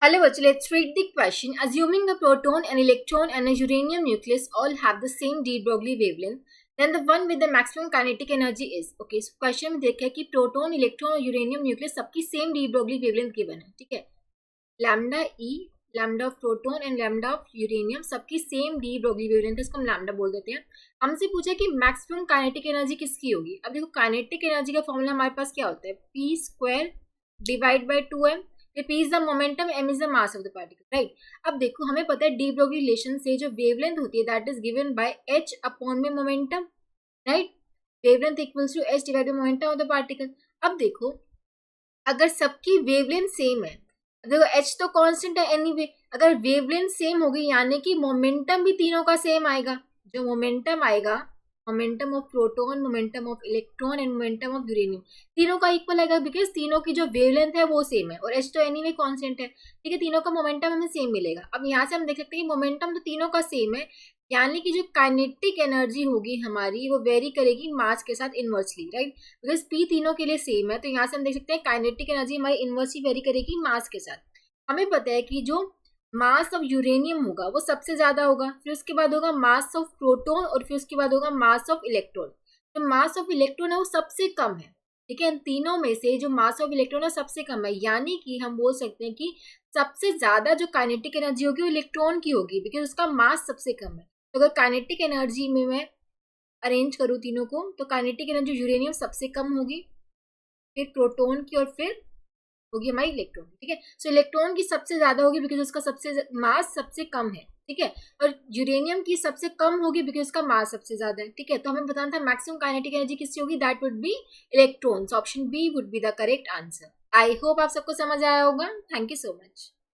Hello, let's read the question. Assuming a proton, an electron, and a uranium nucleus all have the same de Broglie wavelength, then the one with the maximum kinetic energy is. Okay, so question में देखा है कि proton, electron और uranium nucleus सबकी same de Broglie wavelength given है. ठीक है, lambda E, lambda of proton and lambda of uranium सबकी सेम डी ब्रोगली वेवलेंथ है, इसको हम लैम्डा बोल देते हैं. हमसे पूछा कि मैक्सिमम काइनेटिक एनर्जी किसकी होगी. अब देखो काइनेटिक एनर्जी का फॉर्मूला हमारे पास क्या होता है, P square divide by 2m. P is the momentum, m is the mass of the particle, right? अब देखो हमें पता है डी ब्रोगली रिलेशन से जो वेवलेंथ होती है that is given by h upon में momentum, right? Wavelength equals to h divide by momentum of the particle. अब देखो अगर सबकी वेवलेंथ सेम है, देखो h तो कांस्टेंट है एनीवे, अगर वेवलेंथ सेम होगी यानी कि मोमेंटम भी तीनों का सेम आएगा. जो मोमेंटम आएगा, momentum of proton, momentum of electron and momentum of uranium, तीनों का इक्वल आएगा बिकॉज तीनों की जो वेवलेंथ है वो सेम है और h तो एनीवे कांस्टेंट है. ठीक है, तीनों का मोमेंटम हमें सेम मिलेगा. अब यहाँ से हम देख सकते हैं कि मोमेंटम तो तीनों का सेम है यानी कि जो काइनेटिक एनर्जी होगी हमारी वो वेरी करेगी मास के साथ इनवर्सली, राइट? बिकॉज p तीनों के लिए सेम है तो यहाँ से हम देख सकते हैं काइनेटिक एनर्जी हमारी इनवर्सली वेरी करेगी मास के साथ. हमें पता है कि जो मास ऑफ यूरेनियम होगा वो सबसे ज्यादा होगा, फिर उसके बाद होगा मास ऑफ प्रोटॉन और फिर उसके बाद होगा मास ऑफ इलेक्ट्रॉन. तो मास ऑफ इलेक्ट्रॉन है वो सबसे कम है. ठीक है, इन तीनों में से जो मास ऑफ इलेक्ट्रॉन है सबसे कम है यानी कि हम बोल सकते हैं कि सबसे ज्यादा जो काइनेटिक एनर्जी होगी वो इलेक्ट्रॉन की होगी बिकॉज उसका मास सबसे कम है. तो अगर काइनेटिक एनर्जी में मैं अरेंज करूँ तीनों को तो काइनेटिक एनर्जी यूरेनियम सबसे कम होगी, फिर प्रोटॉन की और फिर होगी हमारी इलेक्ट्रॉन. ठीक है, सो इलेक्ट्रॉन की सबसे ज्यादा होगी बिकॉज उसका सबसे मास सबसे कम है. ठीक है, और यूरेनियम की सबसे कम होगी बिकॉज उसका मास सबसे ज्यादा है. ठीक है, तो हमें बताना था मैक्सिमम काइनेटिक एनर्जी किससे होगी, that would be electrons. Option B would be the correct answer. I hope आप सबको समझ आया होगा. Thank you so much.